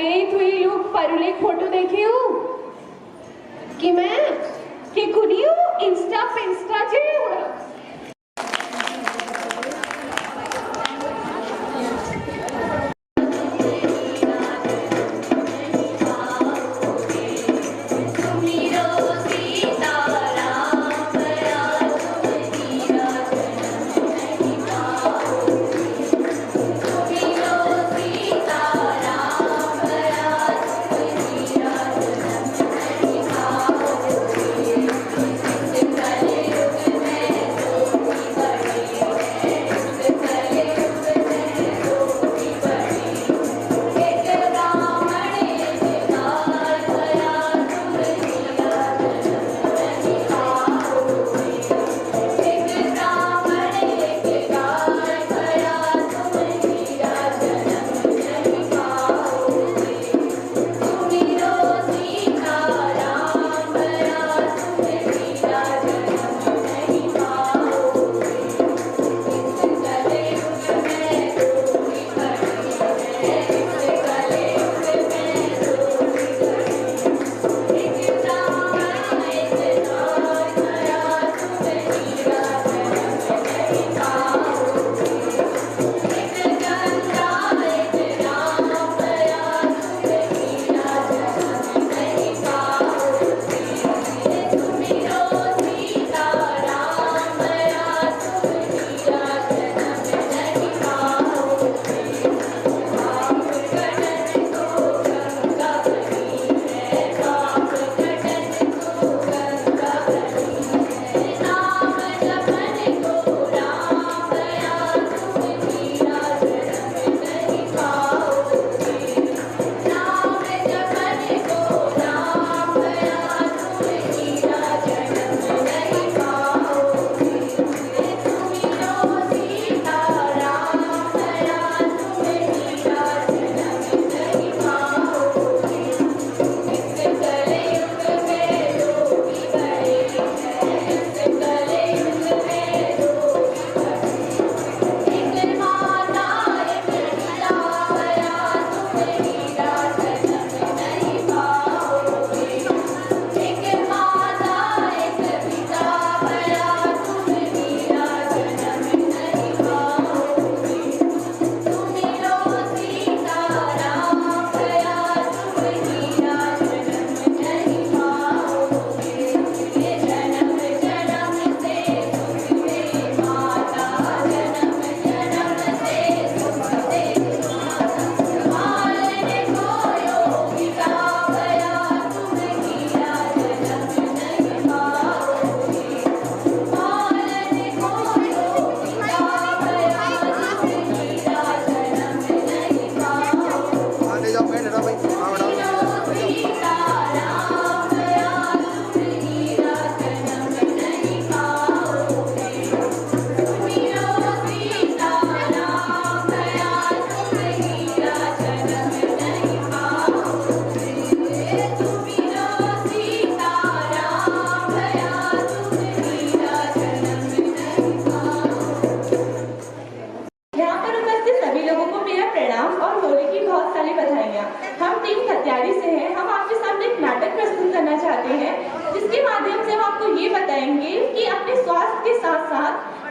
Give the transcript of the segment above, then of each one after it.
अरे तू ये लोग परुले फोटो देखे हो कि मैं कि कुनी हूँ इंस्टा पिंस्टा जे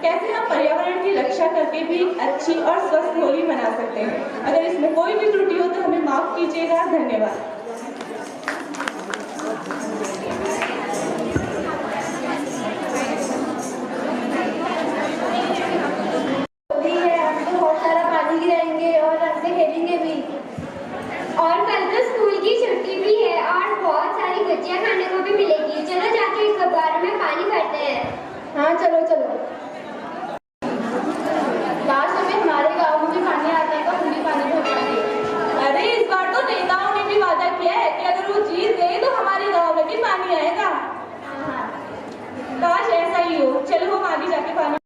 कैसे हम पर्यावरण की रक्षा करके भी अच्छी और स्वस्थ होली मना सकते हैं। अगर इसमें कोई भी त्रुटि हो तो हमें माफ कीजिएगा। धन्यवाद। और कल तो स्कूल की छुट्टी भी है और बहुत सारी गुजिया खाने को भी मिलेगी। चलो जाके इस गुब्बारों में पानी भरते हैं। हाँ चलो चलो। लास्ट में हमारे गाँव में भी पानी आता है तो हम भी पानी भरवाएंगे। अरे इस बार तो नेताओं ने भी वादा किया है कि अगर वो जीत गए तो हमारे गाँव में भी पानी आएगा। काश ऐसा ही हो। चलो हम आगे जाके पानी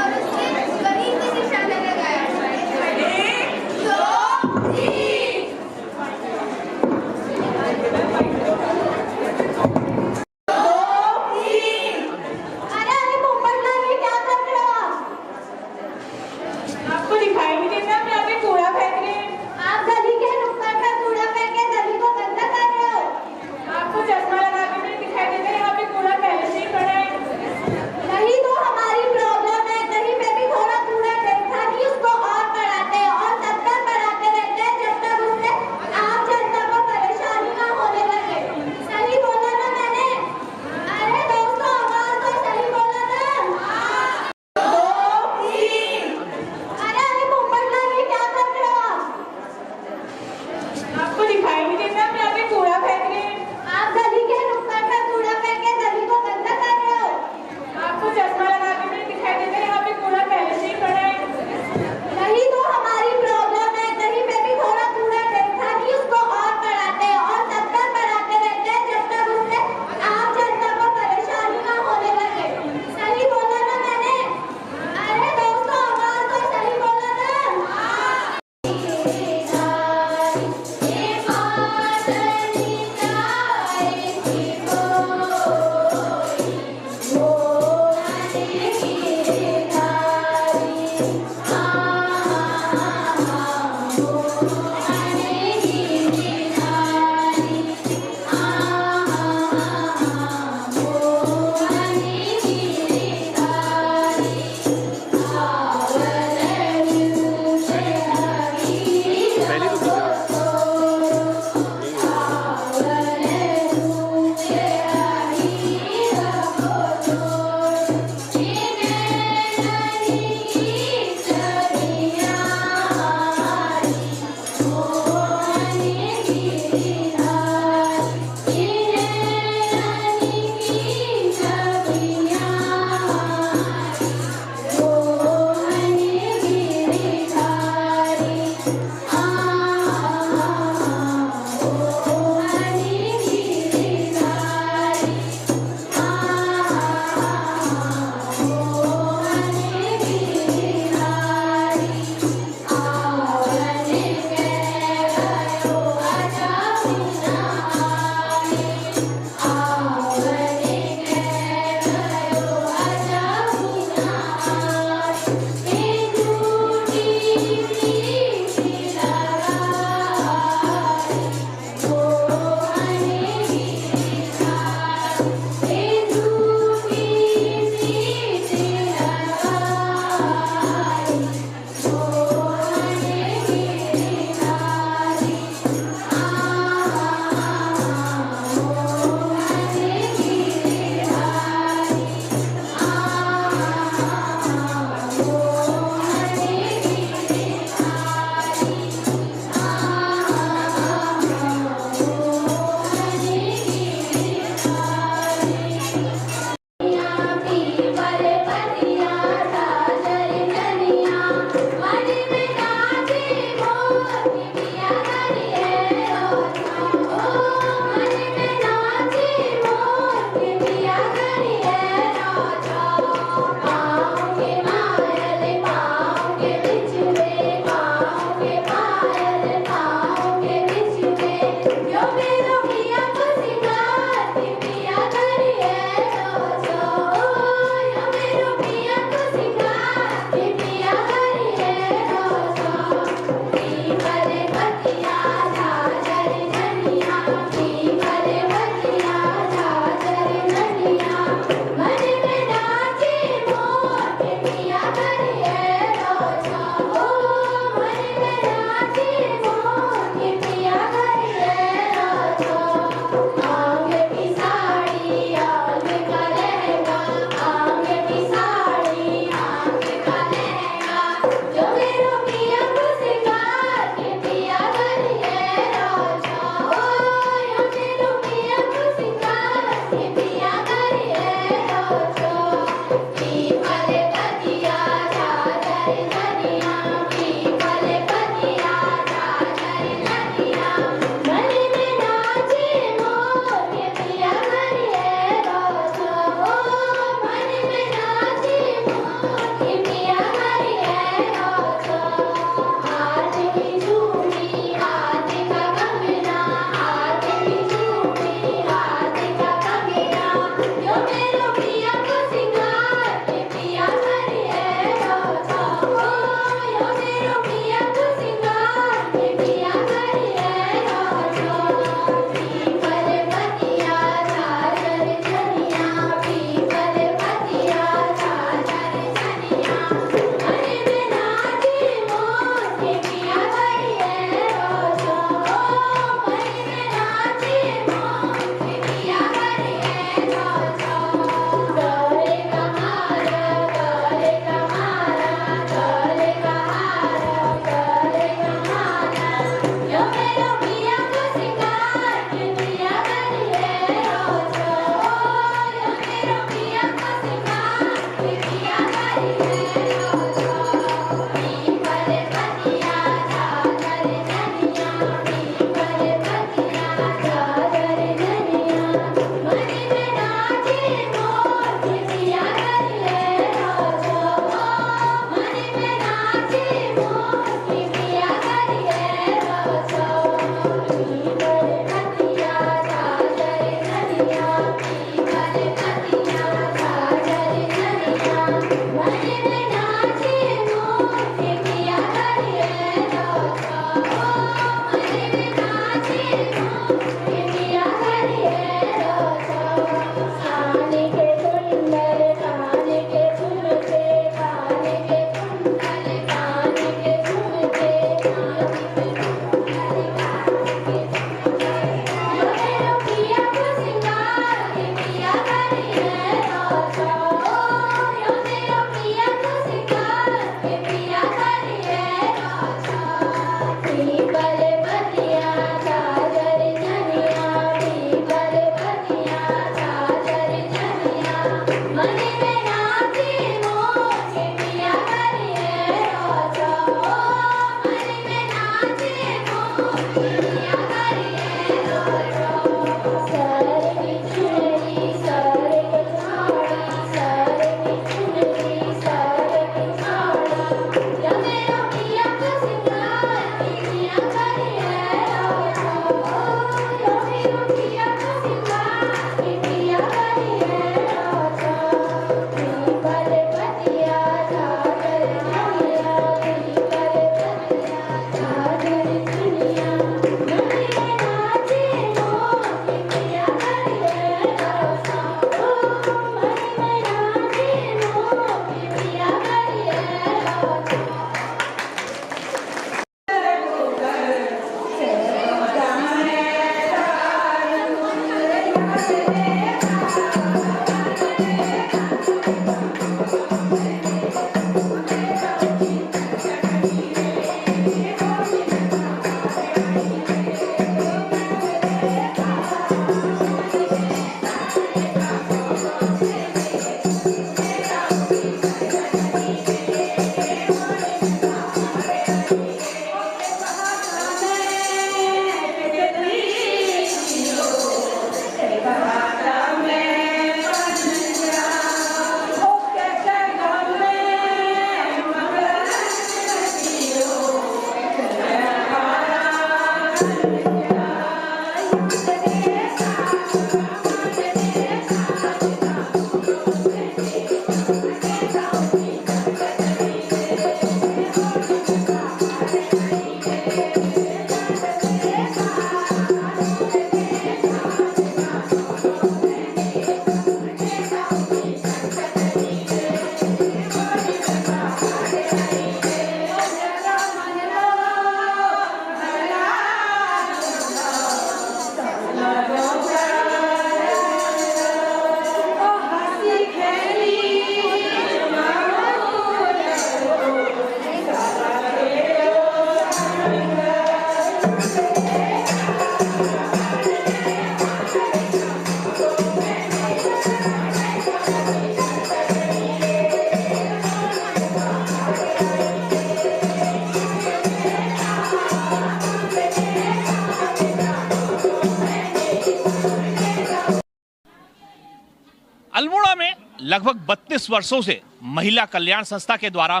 अल्मोड़ा में लगभग 32 वर्षों से महिला कल्याण संस्था के द्वारा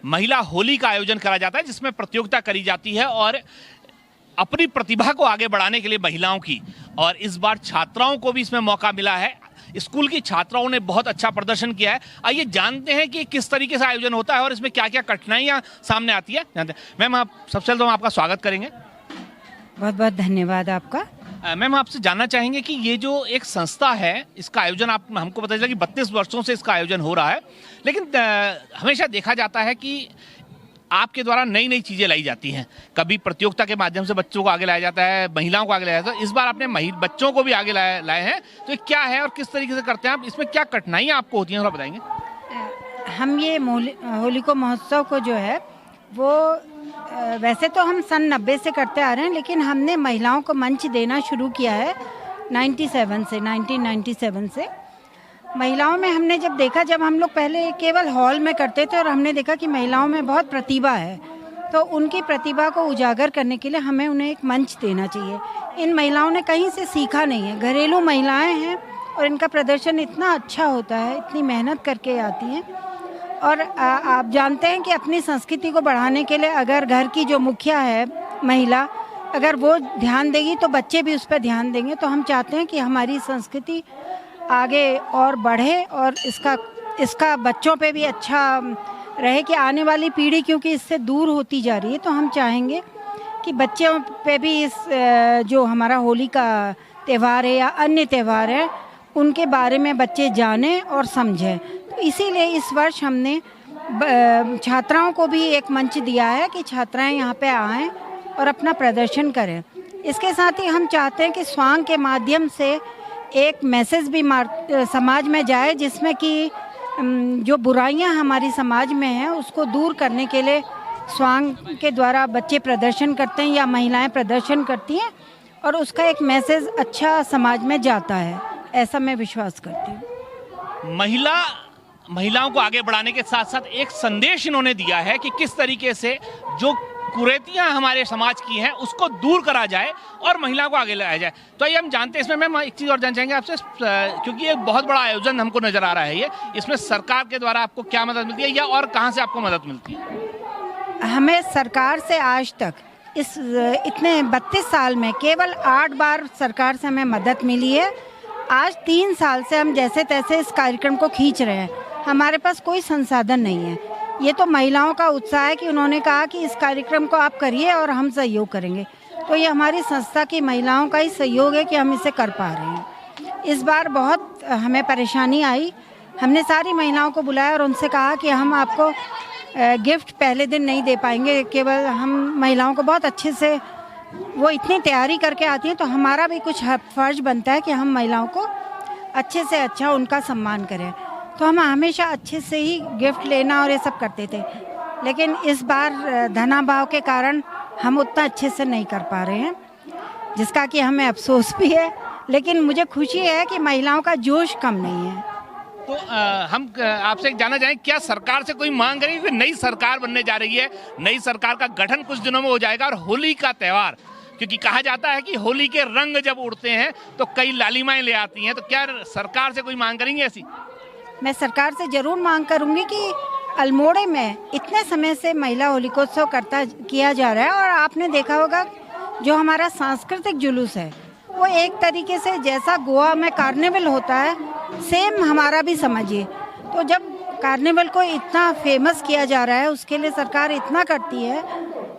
महिला होली का आयोजन करा जाता है, जिसमें प्रतियोगिता करी जाती है और अपनी प्रतिभा को आगे बढ़ाने के लिए महिलाओं की। और इस बार छात्राओं को भी इसमें मौका मिला है। स्कूल की छात्राओं ने बहुत अच्छा प्रदर्शन किया है। आइए जानते हैं कि किस तरीके से आयोजन होता है और इसमें क्या क्या कठिनाइयाँ सामने आती है। जानते हैं मैम, आप सबसे पहले तो हम आपका स्वागत करेंगे। बहुत बहुत धन्यवाद आपका। मैम, आपसे जानना चाहेंगे कि ये जो एक संस्था है, इसका आयोजन आप हमको पता चला कि 32 वर्षों से इसका आयोजन हो रहा है, लेकिन हमेशा देखा जाता है कि आपके द्वारा नई नई चीज़ें लाई जाती हैं। कभी प्रतियोगिता के माध्यम से बच्चों को आगे लाया जाता है, महिलाओं को आगे लाया जाता है। इस बार आपने बच्चों को भी आगे लाए हैं, तो ये क्या है और किस तरीके से करते हैं आप? इसमें क्या कठिनाइयाँ आपको होती हैं, थोड़ा बताएंगे। हम ये होलिका महोत्सव को जो है वो वैसे तो हम सन 90 से करते आ रहे हैं, लेकिन हमने महिलाओं को मंच देना शुरू किया है 1997 से। महिलाओं में हमने जब देखा, जब हम लोग पहले केवल हॉल में करते थे और हमने देखा कि महिलाओं में बहुत प्रतिभा है, तो उनकी प्रतिभा को उजागर करने के लिए हमें उन्हें एक मंच देना चाहिए। इन महिलाओं ने कहीं से सीखा नहीं है, घरेलू महिलाएं हैं और इनका प्रदर्शन इतना अच्छा होता है, इतनी मेहनत करके आती हैं। और आप जानते हैं कि अपनी संस्कृति को बढ़ाने के लिए अगर घर की जो मुखिया है महिला, अगर वो ध्यान देगी तो बच्चे भी उस पर ध्यान देंगे। तो हम चाहते हैं कि हमारी संस्कृति आगे और बढ़े और इसका बच्चों पे भी अच्छा रहे कि आने वाली पीढ़ी क्योंकि इससे दूर होती जा रही है, तो हम चाहेंगे कि बच्चों पे भी इस जो हमारा होली का त्यौहार है या अन्य त्यौहार है उनके बारे में बच्चे जानें और समझें। तो इसीलिए इस वर्ष हमने छात्राओं को भी एक मंच दिया है कि छात्राएं यहाँ पे आएँ और अपना प्रदर्शन करें। इसके साथ ही हम चाहते हैं कि स्वांग के माध्यम से एक मैसेज भी समाज में जाए, जिसमें कि जो बुराइयां हमारी समाज में हैं उसको दूर करने के लिए स्वांग के द्वारा बच्चे प्रदर्शन करते हैं या महिलाएं प्रदर्शन करती हैं और उसका एक मैसेज अच्छा समाज में जाता है, ऐसा मैं विश्वास करती हूँ। महिलाओं को आगे बढ़ाने के साथ साथ एक संदेश इन्होंने दिया है कि किस तरीके से जो कुरीतियां हमारे समाज की हैं उसको दूर करा जाए और महिलाओं को आगे लाया जाए। तो ये हम जानते हैं, इसमें मैम एक चीज़ और जानना चाहेंगे आपसे, क्योंकि एक बहुत बड़ा आयोजन हमको नज़र आ रहा है ये, इसमें सरकार के द्वारा आपको क्या मदद मिलती है या और कहाँ से आपको मदद मिलती है? हमें सरकार से आज तक इस इतने 32 साल में केवल 8 बार सरकार से हमें मदद मिली है। आज 3 साल से हम जैसे तैसे इस कार्यक्रम को खींच रहे हैं, हमारे पास कोई संसाधन नहीं है। ये तो महिलाओं का उत्साह है कि उन्होंने कहा कि इस कार्यक्रम को आप करिए और हम सहयोग करेंगे। तो ये हमारी संस्था की महिलाओं का ही सहयोग है कि हम इसे कर पा रहे हैं। इस बार बहुत हमें परेशानी आई, हमने सारी महिलाओं को बुलाया और उनसे कहा कि हम आपको गिफ्ट पहले दिन नहीं दे पाएंगे, केवल हम महिलाओं को बहुत अच्छे से वो इतनी तैयारी करके आती हैं, तो हमारा भी कुछ फर्ज बनता है कि हम महिलाओं को अच्छे से अच्छा उनका सम्मान करें। तो हम हमेशा अच्छे से ही गिफ्ट लेना और ये सब करते थे, लेकिन इस बार धनाभाव के कारण हम उतना अच्छे से नहीं कर पा रहे हैं, जिसका कि हमें अफसोस भी है, लेकिन मुझे खुशी है कि महिलाओं का जोश कम नहीं है। तो हम आपसे जानना चाहेंगे, क्या सरकार से कोई मांग करेंगे कि नई सरकार बनने जा रही है, नई सरकार का गठन कुछ दिनों में हो जाएगा और होली का त्यौहार, क्योंकि कहा जाता है कि होली के रंग जब उड़ते हैं तो कई लालिमाएं ले आती हैं, तो क्या सरकार से कोई मांग करेंगे ऐसी? मैं सरकार से ज़रूर मांग करूंगी कि अल्मोड़े में इतने समय से महिला होलिकोत्सव किया जा रहा है और आपने देखा होगा जो हमारा सांस्कृतिक जुलूस है वो एक तरीके से जैसा गोवा में कार्निवल होता है सेम हमारा भी समझिए। तो जब कार्निवल को इतना फेमस किया जा रहा है, उसके लिए सरकार इतना करती है,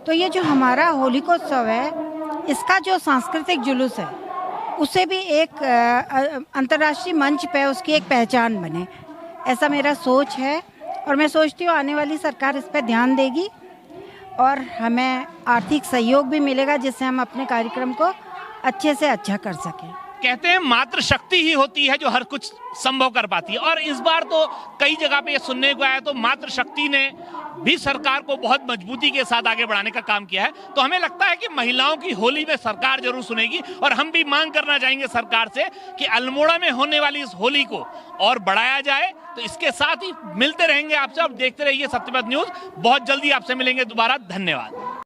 तो ये जो हमारा होलिकोत्सव है इसका जो सांस्कृतिक जुलूस है उसे भी एक अंतर्राष्ट्रीय मंच पे उसकी एक पहचान बने, ऐसा मेरा सोच है। और मैं सोचती हूँ आने वाली सरकार इस पर ध्यान देगी और हमें आर्थिक सहयोग भी मिलेगा जिससे हम अपने कार्यक्रम को अच्छे से अच्छा कर सकें। कहते हैं मात्र शक्ति ही होती है जो हर कुछ संभव कर पाती है, और इस बार तो कई जगह पे ये सुनने को आया तो मात्र शक्ति ने भी सरकार को बहुत मजबूती के साथ आगे बढ़ाने का काम किया है। तो हमें लगता है कि महिलाओं की होली में सरकार जरूर सुनेगी और हम भी मांग करना चाहेंगे सरकार से कि अल्मोड़ा में होने वाली इस होली को और बढ़ाया जाए। तो इसके साथ ही मिलते रहेंगे आपसे, आप देखते रहिए सत्यपथ न्यूज, बहुत जल्दी आपसे मिलेंगे दोबारा। धन्यवाद।